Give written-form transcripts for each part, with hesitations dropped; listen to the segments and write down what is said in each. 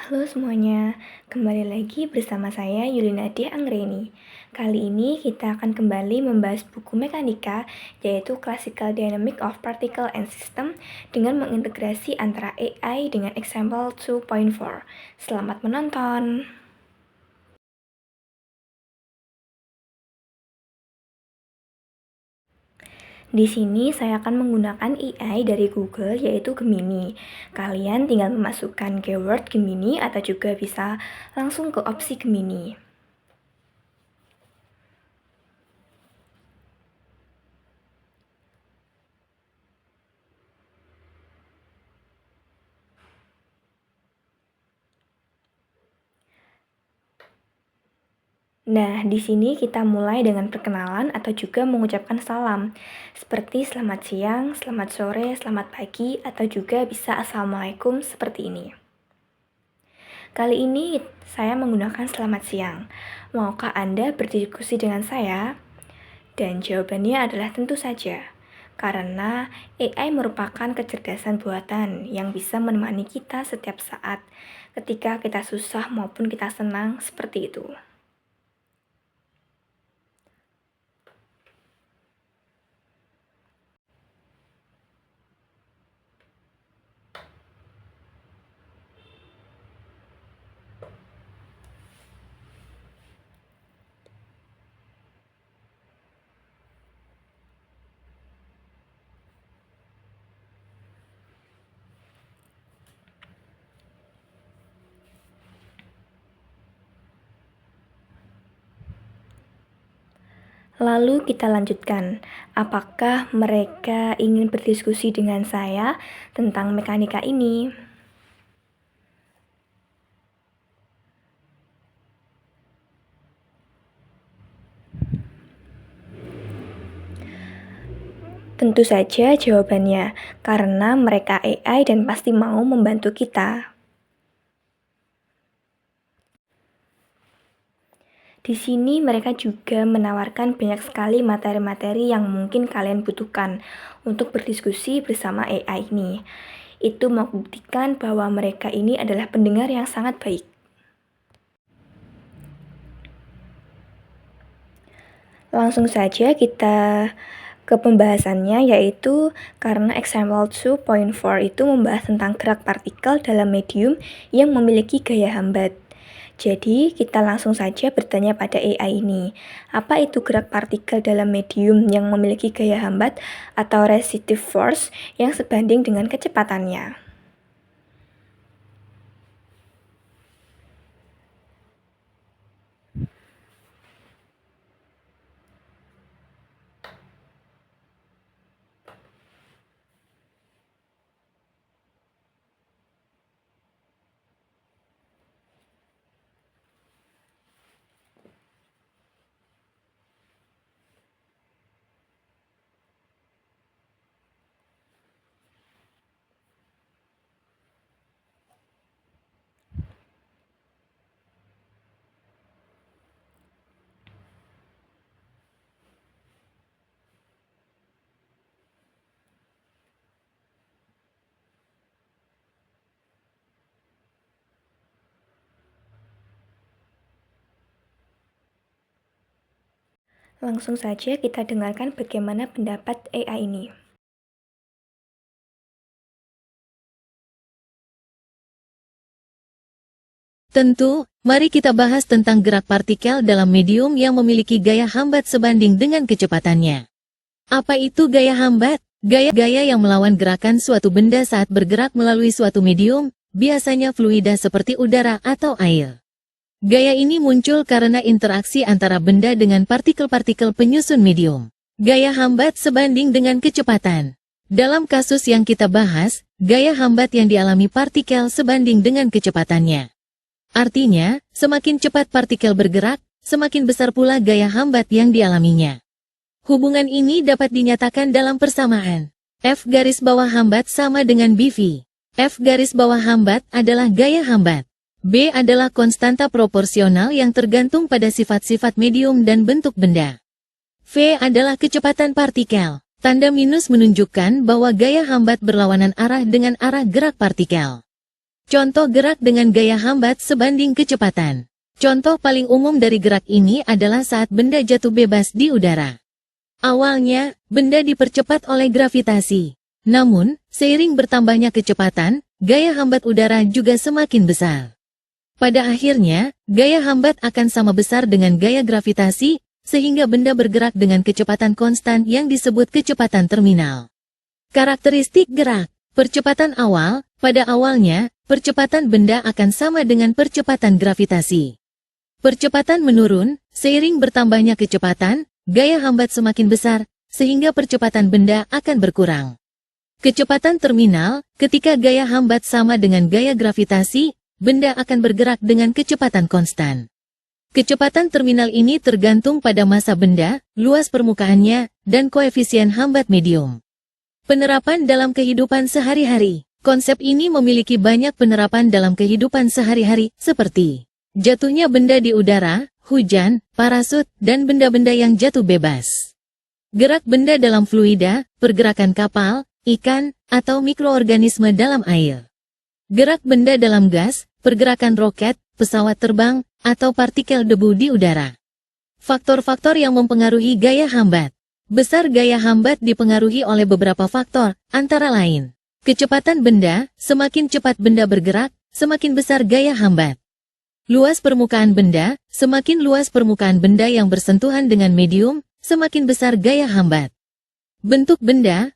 Halo semuanya, kembali lagi bersama saya Yulinadi Anggreni. Kali ini kita akan kembali membahas buku mekanika, yaitu Classical Dynamics of Particle and System dengan mengintegrasi antara AI dengan example 2.4. Selamat menonton! Di sini saya akan menggunakan AI dari Google yaitu Gemini. Kalian tinggal memasukkan keyword Gemini atau juga bisa langsung ke opsi Gemini. Nah, di sini kita mulai dengan perkenalan atau juga mengucapkan salam, seperti selamat siang, selamat sore, selamat pagi, atau juga bisa assalamualaikum seperti ini. Kali ini saya menggunakan selamat siang. Maukah Anda berdiskusi dengan saya? Dan jawabannya adalah tentu saja, karena AI merupakan kecerdasan buatan yang bisa menemani kita setiap saat, ketika kita susah maupun kita senang, seperti itu. Lalu kita lanjutkan, apakah mereka ingin berdiskusi dengan saya tentang mekanika ini? Tentu saja jawabannya, karena mereka AI dan pasti mau membantu kita. Di sini mereka juga menawarkan banyak sekali materi-materi yang mungkin kalian butuhkan untuk berdiskusi bersama AI ini. Itu membuktikan bahwa mereka ini adalah pendengar yang sangat baik. Langsung saja kita ke pembahasannya, yaitu karena example 2.4 itu membahas tentang gerak partikel dalam medium yang memiliki gaya hambat. Jadi, kita langsung saja bertanya pada AI ini, apa itu gerak partikel dalam medium yang memiliki gaya hambat atau resistive force yang sebanding dengan kecepatannya? Langsung saja kita dengarkan bagaimana pendapat AI ini. Tentu, mari kita bahas tentang gerak partikel dalam medium yang memiliki gaya hambat sebanding dengan kecepatannya. Apa itu gaya hambat? Gaya yang melawan gerakan suatu benda saat bergerak melalui suatu medium, biasanya fluida seperti udara atau air. Gaya ini muncul karena interaksi antara benda dengan partikel-partikel penyusun medium. Gaya hambat sebanding dengan kecepatan. Dalam kasus yang kita bahas, gaya hambat yang dialami partikel sebanding dengan kecepatannya. Artinya, semakin cepat partikel bergerak, semakin besar pula gaya hambat yang dialaminya. Hubungan ini dapat dinyatakan dalam persamaan. F garis bawah hambat sama dengan BV. F garis bawah hambat adalah gaya hambat. B adalah konstanta proporsional yang tergantung pada sifat-sifat medium dan bentuk benda. V adalah kecepatan partikel. Tanda minus menunjukkan bahwa gaya hambat berlawanan arah dengan arah gerak partikel. Contoh gerak dengan gaya hambat sebanding kecepatan. Contoh paling umum dari gerak ini adalah saat benda jatuh bebas di udara. Awalnya, benda dipercepat oleh gravitasi. Namun, seiring bertambahnya kecepatan, gaya hambat udara juga semakin besar. Pada akhirnya, gaya hambat akan sama besar dengan gaya gravitasi, sehingga benda bergerak dengan kecepatan konstan yang disebut kecepatan terminal. Karakteristik gerak. Percepatan awal, pada awalnya, percepatan benda akan sama dengan percepatan gravitasi. Percepatan menurun, seiring bertambahnya kecepatan, gaya hambat semakin besar, sehingga percepatan benda akan berkurang. Kecepatan terminal, ketika gaya hambat sama dengan gaya gravitasi, benda akan bergerak dengan kecepatan konstan. Kecepatan terminal ini tergantung pada massa benda, luas permukaannya, dan koefisien hambat medium. Penerapan dalam kehidupan sehari-hari. Konsep ini memiliki banyak penerapan dalam kehidupan sehari-hari, seperti jatuhnya benda di udara, hujan, parasut, dan benda-benda yang jatuh bebas. Gerak benda dalam fluida, pergerakan kapal, ikan, atau mikroorganisme dalam air. Gerak benda dalam gas, pergerakan roket, pesawat terbang, atau partikel debu di udara. Faktor-faktor yang mempengaruhi gaya hambat. Besar gaya hambat dipengaruhi oleh beberapa faktor, antara lain kecepatan benda, semakin cepat benda bergerak, semakin besar gaya hambat. Luas permukaan benda, semakin luas permukaan benda yang bersentuhan dengan medium, semakin besar gaya hambat. Bentuk benda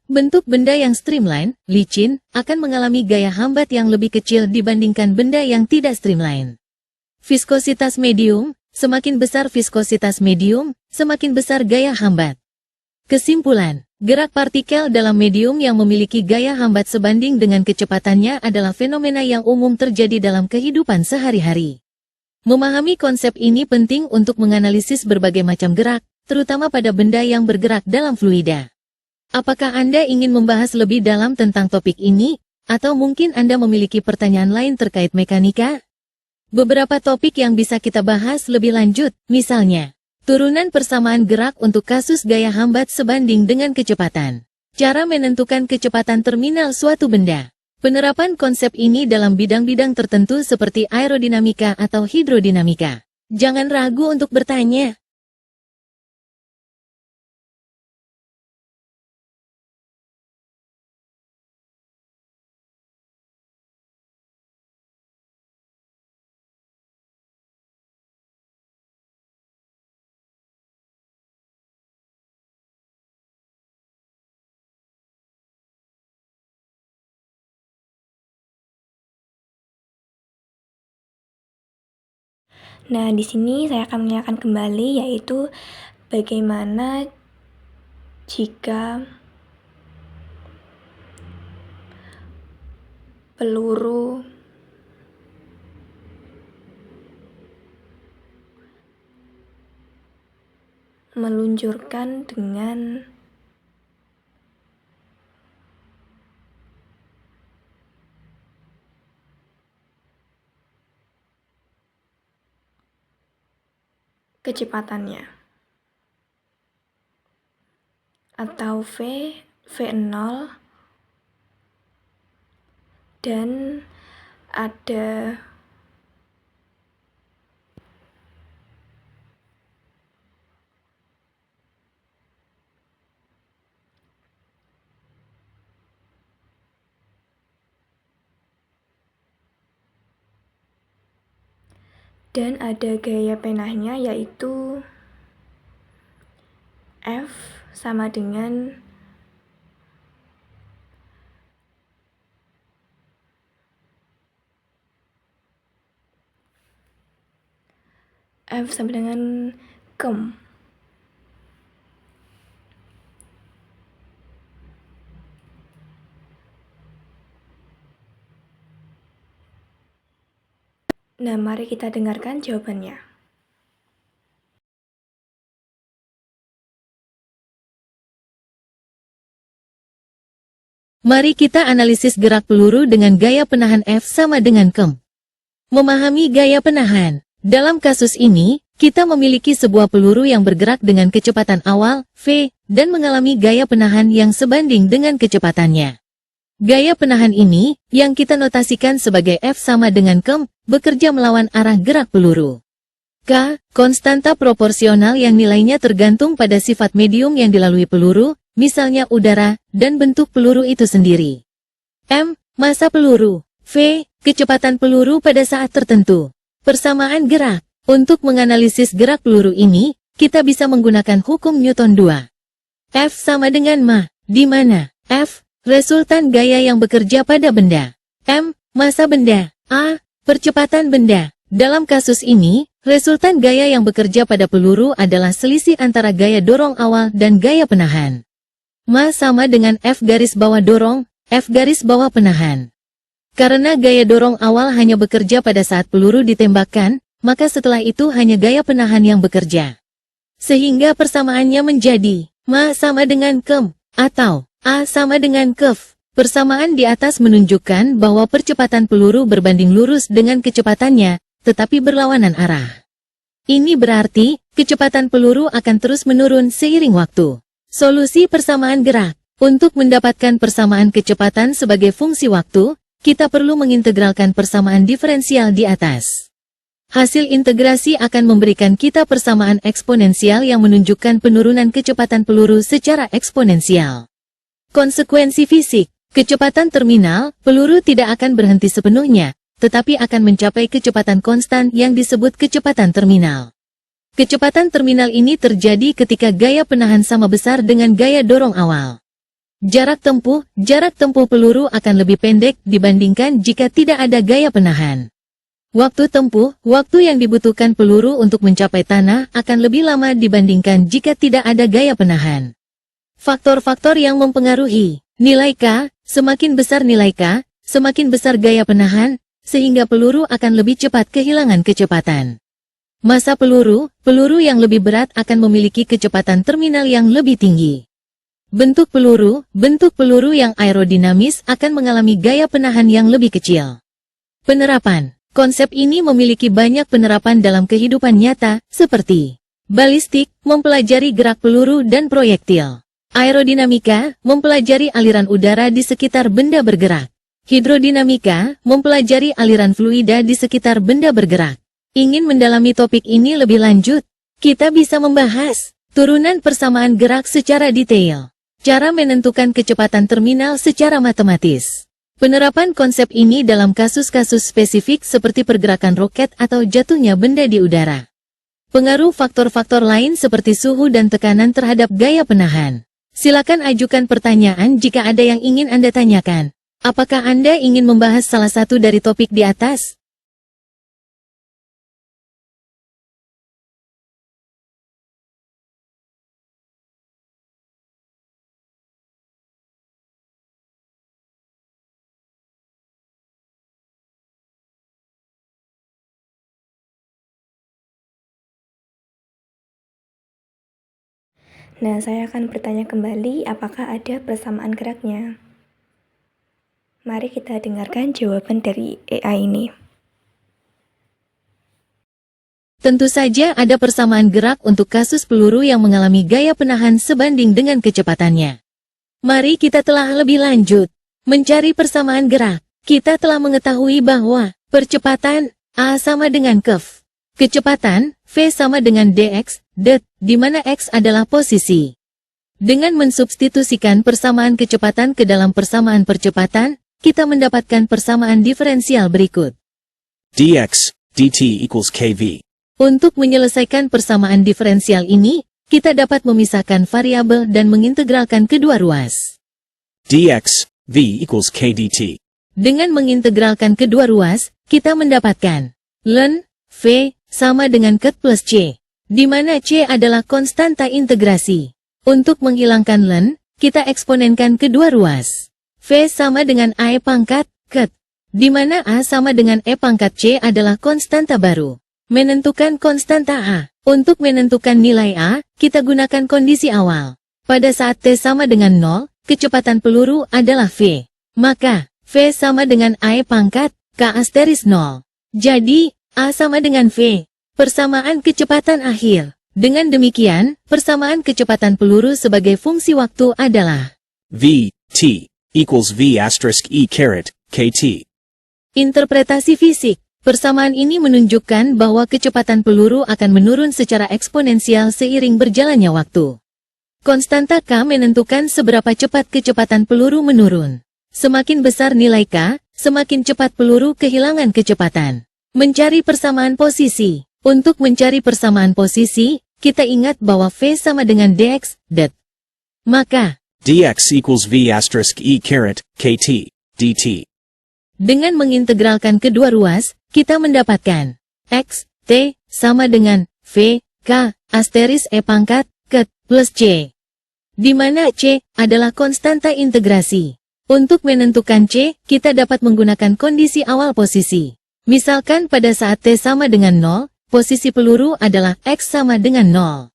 yang streamline, licin, akan mengalami gaya hambat yang lebih kecil dibandingkan benda yang tidak streamline. Viskositas medium, semakin besar viskositas medium, semakin besar gaya hambat. Kesimpulan, gerak partikel dalam medium yang memiliki gaya hambat sebanding dengan kecepatannya adalah fenomena yang umum terjadi dalam kehidupan sehari-hari. Memahami konsep ini penting untuk menganalisis berbagai macam gerak, terutama pada benda yang bergerak dalam fluida. Apakah Anda ingin membahas lebih dalam tentang topik ini, atau mungkin Anda memiliki pertanyaan lain terkait mekanika? Beberapa topik yang bisa kita bahas lebih lanjut, misalnya turunan persamaan gerak untuk kasus gaya hambat sebanding dengan kecepatan. Cara menentukan kecepatan terminal suatu benda. Penerapan konsep ini dalam bidang-bidang tertentu seperti aerodinamika atau hidrodinamika. Jangan ragu untuk bertanya. Nah, di sini saya akan menanyakan kembali, yaitu bagaimana jika peluru meluncurkan dengan kecepatannya, atau V0, dan ada gaya penahnya, yaitu F sama dengan kem. Nah, mari kita dengarkan jawabannya. Mari kita analisis gerak peluru dengan gaya penahan F sama dengan kem. Memahami gaya penahan. Dalam kasus ini, kita memiliki sebuah peluru yang bergerak dengan kecepatan awal, V, dan mengalami gaya penahan yang sebanding dengan kecepatannya. Gaya penahan ini, yang kita notasikan sebagai F sama dengan KEM, bekerja melawan arah gerak peluru. K, konstanta proporsional yang nilainya tergantung pada sifat medium yang dilalui peluru, misalnya udara, dan bentuk peluru itu sendiri. M, massa peluru. V, kecepatan peluru pada saat tertentu. Persamaan gerak. Untuk menganalisis gerak peluru ini, kita bisa menggunakan hukum Newton 2. F sama dengan ma, di mana F, resultan gaya yang bekerja pada benda. M, massa benda. A, percepatan benda. Dalam kasus ini, resultan gaya yang bekerja pada peluru adalah selisih antara gaya dorong awal dan gaya penahan. Ma sama dengan F garis bawah dorong, F garis bawah penahan. Karena gaya dorong awal hanya bekerja pada saat peluru ditembakkan, maka setelah itu hanya gaya penahan yang bekerja. Sehingga persamaannya menjadi ma sama dengan KEM, atau A sama dengan KEF. Persamaan di atas menunjukkan bahwa percepatan peluru berbanding lurus dengan kecepatannya, tetapi berlawanan arah. Ini berarti, kecepatan peluru akan terus menurun seiring waktu. Solusi persamaan gerak. Untuk mendapatkan persamaan kecepatan sebagai fungsi waktu, kita perlu mengintegralkan persamaan diferensial di atas. Hasil integrasi akan memberikan kita persamaan eksponensial yang menunjukkan penurunan kecepatan peluru secara eksponensial. Konsekuensi fisik, kecepatan terminal, peluru tidak akan berhenti sepenuhnya, tetapi akan mencapai kecepatan konstan yang disebut kecepatan terminal. Kecepatan terminal ini terjadi ketika gaya penahan sama besar dengan gaya dorong awal. Jarak tempuh peluru akan lebih pendek dibandingkan jika tidak ada gaya penahan. Waktu tempuh, waktu yang dibutuhkan peluru untuk mencapai tanah akan lebih lama dibandingkan jika tidak ada gaya penahan. Faktor-faktor yang mempengaruhi nilai K, semakin besar nilai K, semakin besar gaya penahan, sehingga peluru akan lebih cepat kehilangan kecepatan. Massa peluru yang lebih berat akan memiliki kecepatan terminal yang lebih tinggi. Bentuk peluru yang aerodinamis akan mengalami gaya penahan yang lebih kecil. Penerapan. Konsep ini memiliki banyak penerapan dalam kehidupan nyata, seperti balistik, mempelajari gerak peluru dan proyektil. Aerodinamika, mempelajari aliran udara di sekitar benda bergerak. Hidrodinamika, mempelajari aliran fluida di sekitar benda bergerak. Ingin mendalami topik ini lebih lanjut? Kita bisa membahas turunan persamaan gerak secara detail. Cara menentukan kecepatan terminal secara matematis. Penerapan konsep ini dalam kasus-kasus spesifik seperti pergerakan roket atau jatuhnya benda di udara. Pengaruh faktor-faktor lain seperti suhu dan tekanan terhadap gaya penahan. Silakan ajukan pertanyaan jika ada yang ingin Anda tanyakan. Apakah Anda ingin membahas salah satu dari topik di atas? Nah, saya akan bertanya kembali apakah ada persamaan geraknya. Mari kita dengarkan jawaban dari AI ini. Tentu saja ada persamaan gerak untuk kasus peluru yang mengalami gaya penahan sebanding dengan kecepatannya. Mari kita telah lebih lanjut mencari persamaan gerak. Kita telah mengetahui bahwa percepatan A sama dengan KEF. Kecepatan V sama dengan dx, det, di mana x adalah posisi. Dengan mensubstitusikan persamaan kecepatan ke dalam persamaan percepatan, kita mendapatkan persamaan diferensial berikut. dx dt equals kv. Untuk menyelesaikan persamaan diferensial ini, kita dapat memisahkan variabel dan mengintegralkan kedua ruas. dx v equals kdt. Dengan mengintegralkan kedua ruas, kita mendapatkan ln v sama dengan ket plus c, di mana c adalah konstanta integrasi. Untuk menghilangkan ln, kita eksponenkan kedua ruas. V sama dengan a pangkat ket, di mana a sama dengan e pangkat c adalah konstanta baru. Menentukan konstanta a. Untuk menentukan nilai a, kita gunakan kondisi awal. Pada saat t sama dengan 0, kecepatan peluru adalah v. Maka, v sama dengan a pangkat k asteris 0. Jadi, a sama dengan v. Persamaan kecepatan akhir. Dengan demikian, persamaan kecepatan peluru sebagai fungsi waktu adalah v t equals V asterisk E caret, KT. Interpretasi fisik. Persamaan ini menunjukkan bahwa kecepatan peluru akan menurun secara eksponensial seiring berjalannya waktu. Konstanta K menentukan seberapa cepat kecepatan peluru menurun. Semakin besar nilai K, semakin cepat peluru kehilangan kecepatan. Mencari persamaan posisi. Untuk mencari persamaan posisi, kita ingat bahwa V sama dengan dx, det. Maka, dx equals V asterisk E caret, KT, dt. dengan mengintegralkan kedua ruas, kita mendapatkan X, T, sama dengan V, K, asteris E pangkat, ket, plus C. Di mana C adalah konstanta integrasi. Untuk menentukan C, kita dapat menggunakan kondisi awal posisi. Misalkan pada saat T sama dengan 0, posisi peluru adalah X sama dengan 0.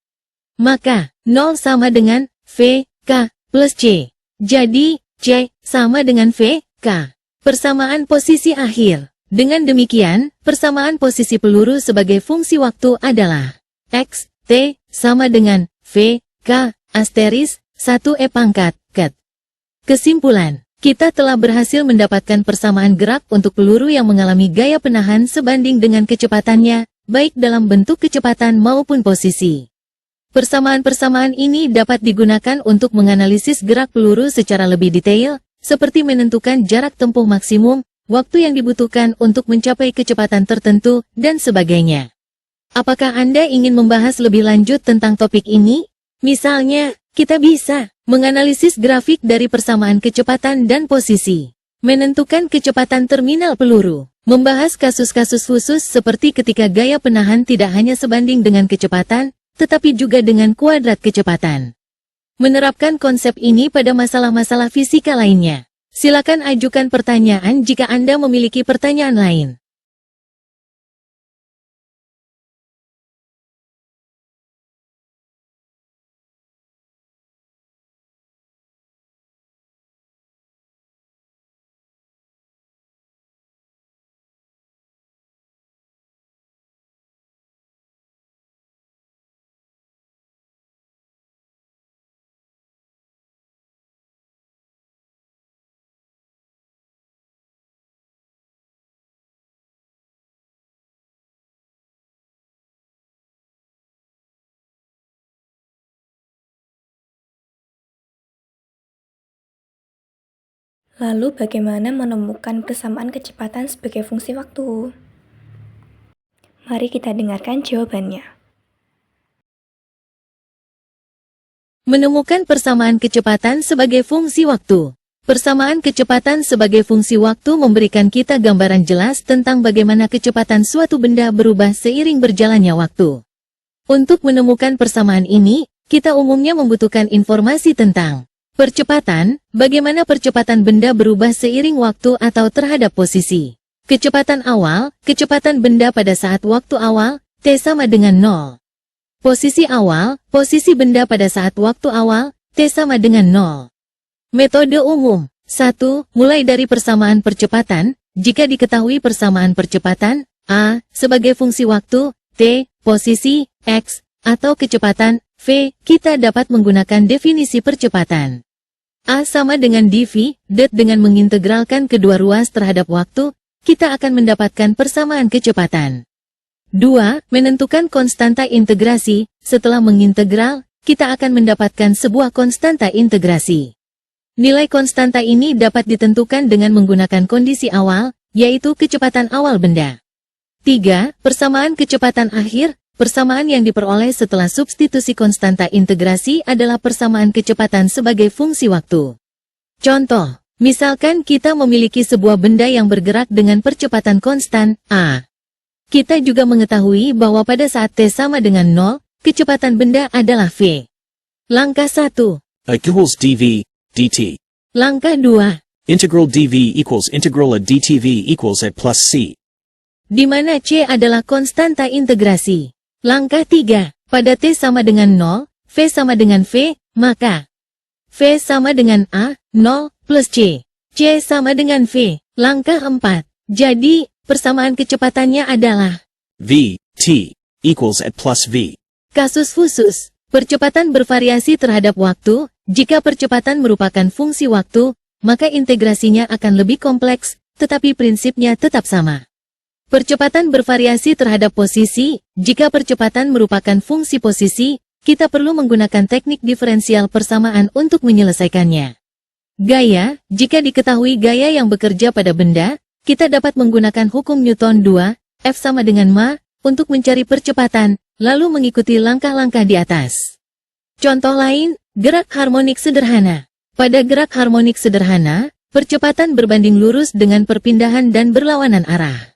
Maka, 0 sama dengan V, K, plus C. Jadi, C sama dengan V, K. Persamaan posisi akhir. Dengan demikian, persamaan posisi peluru sebagai fungsi waktu adalah X, T, sama dengan V, K, asteris, 1 E pangkat, ket. Kesimpulan, kita telah berhasil mendapatkan persamaan gerak untuk peluru yang mengalami gaya penahan sebanding dengan kecepatannya, baik dalam bentuk kecepatan maupun posisi. Persamaan-persamaan ini dapat digunakan untuk menganalisis gerak peluru secara lebih detail, seperti menentukan jarak tempuh maksimum, waktu yang dibutuhkan untuk mencapai kecepatan tertentu, dan sebagainya. Apakah Anda ingin membahas lebih lanjut tentang topik ini? Misalnya, kita bisa menganalisis grafik dari persamaan kecepatan dan posisi, menentukan kecepatan terminal peluru, membahas kasus-kasus khusus seperti ketika gaya penahan tidak hanya sebanding dengan kecepatan, tetapi juga dengan kuadrat kecepatan. Menerapkan konsep ini pada masalah-masalah fisika lainnya. Silakan ajukan pertanyaan jika Anda memiliki pertanyaan lain. Lalu bagaimana menemukan persamaan kecepatan sebagai fungsi waktu? Mari kita dengarkan jawabannya. Menemukan persamaan kecepatan sebagai fungsi waktu. Persamaan kecepatan sebagai fungsi waktu memberikan kita gambaran jelas tentang bagaimana kecepatan suatu benda berubah seiring berjalannya waktu. Untuk menemukan persamaan ini, kita umumnya membutuhkan informasi tentang percepatan, bagaimana percepatan benda berubah seiring waktu atau terhadap posisi. Kecepatan awal, kecepatan benda pada saat waktu awal, T sama dengan 0. Posisi awal, posisi benda pada saat waktu awal, T sama dengan 0. Metode umum. 1. Mulai dari persamaan percepatan, jika diketahui persamaan percepatan, A, sebagai fungsi waktu, T, posisi, X, atau kecepatan, V, kita dapat menggunakan definisi percepatan. A sama dengan dv, det dengan mengintegralkan kedua ruas terhadap waktu, kita akan mendapatkan persamaan kecepatan. 2. Menentukan konstanta integrasi, setelah mengintegral, kita akan mendapatkan sebuah konstanta integrasi. Nilai konstanta ini dapat ditentukan dengan menggunakan kondisi awal, yaitu kecepatan awal benda. 3. Persamaan kecepatan akhir. Persamaan yang diperoleh setelah substitusi konstanta integrasi adalah persamaan kecepatan sebagai fungsi waktu. Contoh, misalkan kita memiliki sebuah benda yang bergerak dengan percepatan konstan, A. Kita juga mengetahui bahwa pada saat T sama dengan 0, kecepatan benda adalah V. Langkah 1. Equals dv, dt. Langkah 2. Integral dv equals integral a dtv equals a plus c. Di mana C adalah konstanta integrasi. Langkah 3. Pada T sama dengan 0, V sama dengan V, maka V sama dengan A, 0, plus C. C sama dengan V. Langkah 4. Jadi, persamaan kecepatannya adalah V, t, equals at plus v. kasus khusus. Percepatan bervariasi terhadap waktu. Jika percepatan merupakan fungsi waktu, maka integrasinya akan lebih kompleks, tetapi prinsipnya tetap sama. Percepatan bervariasi terhadap posisi. Jika percepatan merupakan fungsi posisi, kita perlu menggunakan teknik diferensial persamaan untuk menyelesaikannya. Gaya. Jika diketahui gaya yang bekerja pada benda, kita dapat menggunakan hukum Newton 2, F sama dengan ma, untuk mencari percepatan, lalu mengikuti langkah-langkah di atas. Contoh lain, gerak harmonik sederhana. Pada gerak harmonik sederhana, percepatan berbanding lurus dengan perpindahan dan berlawanan arah.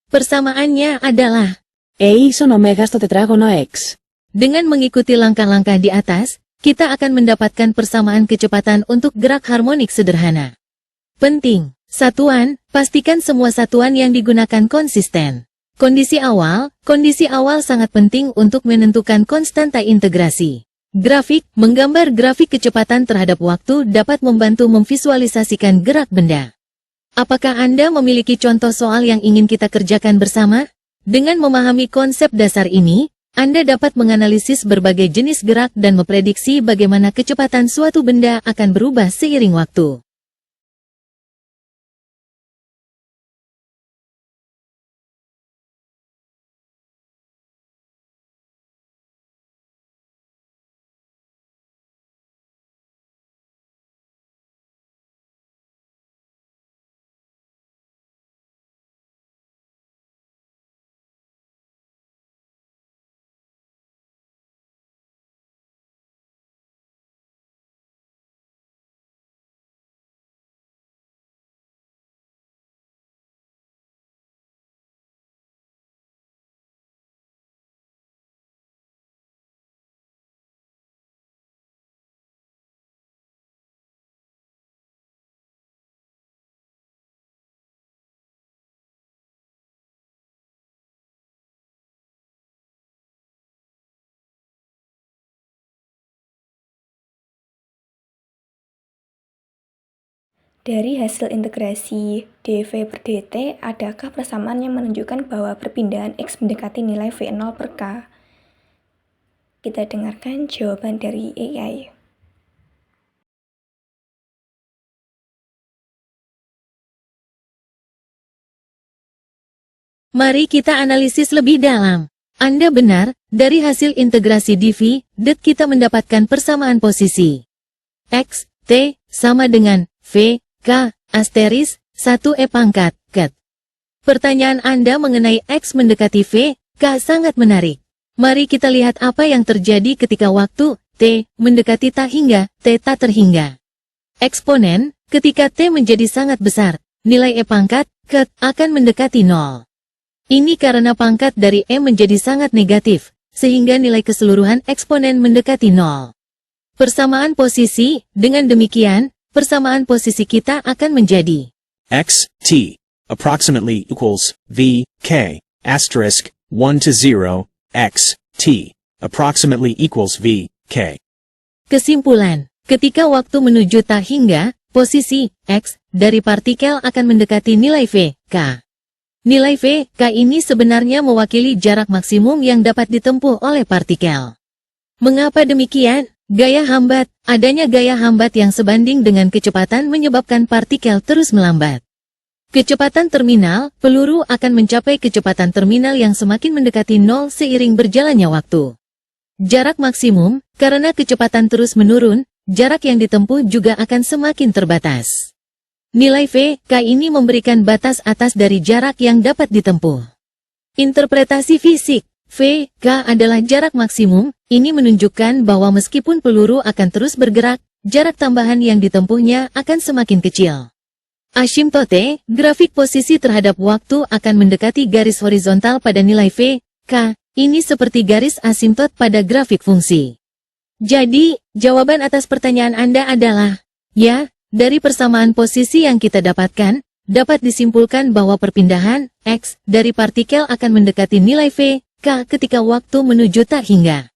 Persamaannya adalah ison omega στο τετράγωνο X. dengan mengikuti langkah-langkah di atas, kita akan mendapatkan persamaan kecepatan untuk gerak harmonik sederhana. Penting, satuan, pastikan semua satuan yang digunakan konsisten. Kondisi awal sangat penting untuk menentukan konstanta integrasi. Grafik, menggambar grafik kecepatan terhadap waktu dapat membantu memvisualisasikan gerak benda. Apakah Anda memiliki contoh soal yang ingin kita kerjakan bersama? Dengan memahami konsep dasar ini, Anda dapat menganalisis berbagai jenis gerak dan memprediksi bagaimana kecepatan suatu benda akan berubah seiring waktu. Dari hasil integrasi dV per dt, adakah persamaan yang menunjukkan bahwa perpindahan X mendekati nilai V0 per K? Kita dengarkan jawaban dari AI. Mari kita analisis lebih dalam. Anda benar, dari hasil integrasi dV, det kita mendapatkan persamaan posisi. X, T, sama dengan V, K, asteris, 1E pangkat, ket. Pertanyaan Anda mengenai X mendekati V, K sangat menarik. Mari kita lihat apa yang terjadi ketika waktu, T, mendekati tak hingga, T tak terhingga. Eksponen, ketika T menjadi sangat besar, nilai E pangkat, ket, akan mendekati 0. Ini karena pangkat dari E menjadi sangat negatif, sehingga nilai keseluruhan eksponen mendekati 0. Persamaan posisi, dengan demikian, persamaan posisi kita akan menjadi X, T, approximately equals V, K, asterisk, 1 to 0, X, T, approximately equals V, K. Kesimpulan, ketika waktu menuju tak hingga, posisi X dari partikel akan mendekati nilai V, K. Nilai V, K ini sebenarnya mewakili jarak maksimum yang dapat ditempuh oleh partikel. Mengapa demikian? Gaya hambat, adanya gaya hambat yang sebanding dengan kecepatan menyebabkan partikel terus melambat. Kecepatan terminal, peluru akan mencapai kecepatan terminal yang semakin mendekati 0 seiring berjalannya waktu. Jarak maksimum, karena kecepatan terus menurun, jarak yang ditempuh juga akan semakin terbatas. Nilai V, K ini memberikan batas atas dari jarak yang dapat ditempuh. Interpretasi fisik, V, K adalah jarak maksimum, ini menunjukkan bahwa meskipun peluru akan terus bergerak, jarak tambahan yang ditempuhnya akan semakin kecil. Asymptote, grafik posisi terhadap waktu akan mendekati garis horizontal pada nilai V, K, ini seperti garis asimptot pada grafik fungsi. Jadi, jawaban atas pertanyaan Anda adalah, ya, dari persamaan posisi yang kita dapatkan, dapat disimpulkan bahwa perpindahan X dari partikel akan mendekati nilai V, K ketika waktu menuju tak hingga.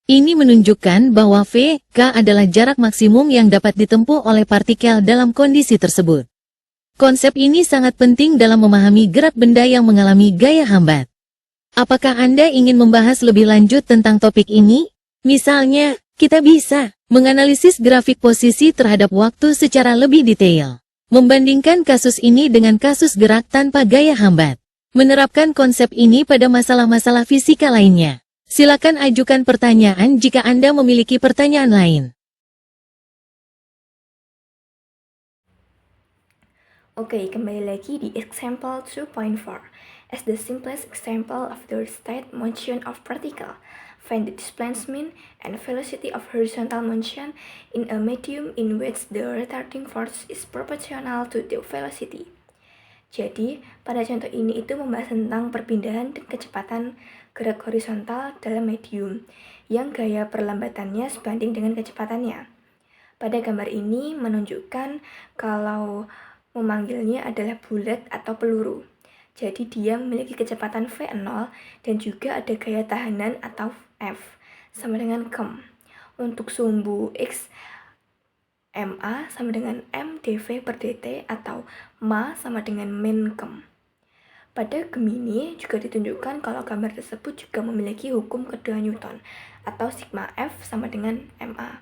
Ini menunjukkan bahwa V, K adalah jarak maksimum yang dapat ditempuh oleh partikel dalam kondisi tersebut. Konsep ini sangat penting dalam memahami gerak benda yang mengalami gaya hambat. Apakah Anda ingin membahas lebih lanjut tentang topik ini? Misalnya, Kita bisa menganalisis grafik posisi terhadap waktu secara lebih detail. Membandingkan kasus ini dengan kasus gerak tanpa gaya hambat. Menerapkan konsep ini pada masalah-masalah fisika lainnya. Silakan ajukan pertanyaan jika Anda memiliki pertanyaan lain. Oke, kembali lagi di example 2.4. As the simplest example of the state motion of particle, find the displacement and velocity of horizontal motion in a medium in which the retarding force is proportional to the velocity. Jadi, pada contoh ini itu membahas tentang perpindahan dan kecepatan gerak horizontal dalam medium, yang gaya perlambatannya sebanding dengan kecepatannya. Pada gambar ini menunjukkan kalau memanggilnya adalah bulat atau peluru. Jadi dia memiliki kecepatan v0 dan juga ada gaya tahanan atau F sama dengan Km. Untuk sumbu X MA sama dengan M dV per dt atau Ma sama dengan min Km. Pada Gemini juga ditunjukkan kalau gambar tersebut juga memiliki hukum kedua Newton atau sigma F sama dengan MA.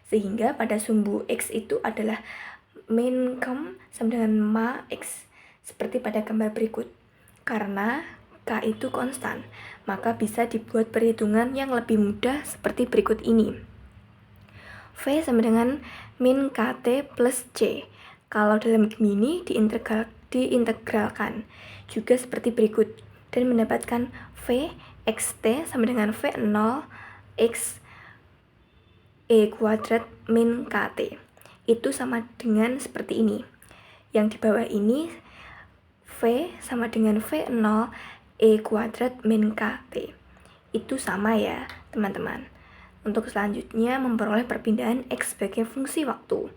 Sehingga pada sumbu X itu adalah min Km sama dengan ma X, seperti pada gambar berikut. Karena K itu konstan, maka bisa dibuat perhitungan yang lebih mudah seperti berikut ini. V sama dengan min KT plus C. Kalau dalam Gemini diintegralkan juga seperti berikut dan mendapatkan V XT sama dengan V0 X E kuadrat min KT. Itu sama dengan seperti ini. Yang di bawah ini V sama dengan V0 E kuadrat min KT. Itu sama ya, teman-teman. Untuk selanjutnya memperoleh perpindahan X sebagai fungsi waktu.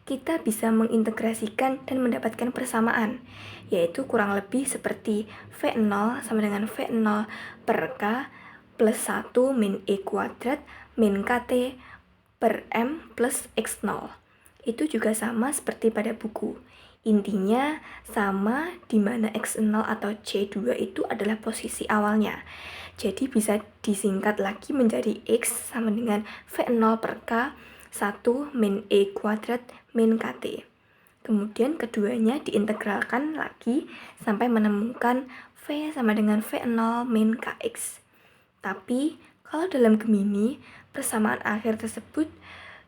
Kita bisa mengintegrasikan dan mendapatkan persamaan, yaitu kurang lebih seperti V0 sama dengan V0 per K plus 1 min E kuadrat min KT per M plus X0. Itu juga sama seperti pada buku. Intinya sama di mana X0 atau C2 itu adalah posisi awalnya. Jadi bisa disingkat lagi menjadi X sama dengan V0 per K 1 min E kuadrat min KT. Kemudian keduanya diintegralkan lagi sampai menemukan V sama dengan V0 min KX. Tapi kalau dalam Gemini, persamaan akhir tersebut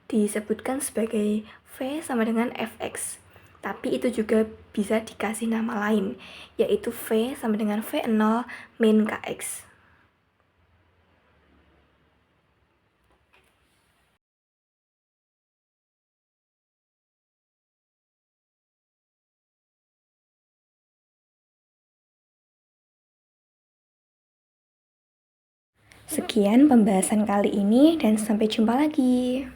disebutkan sebagai V sama dengan Fx. Tapi itu juga bisa dikasih nama lain, yaitu V sama dengan V0 min Kx. Sekian pembahasan kali ini dan sampai jumpa lagi.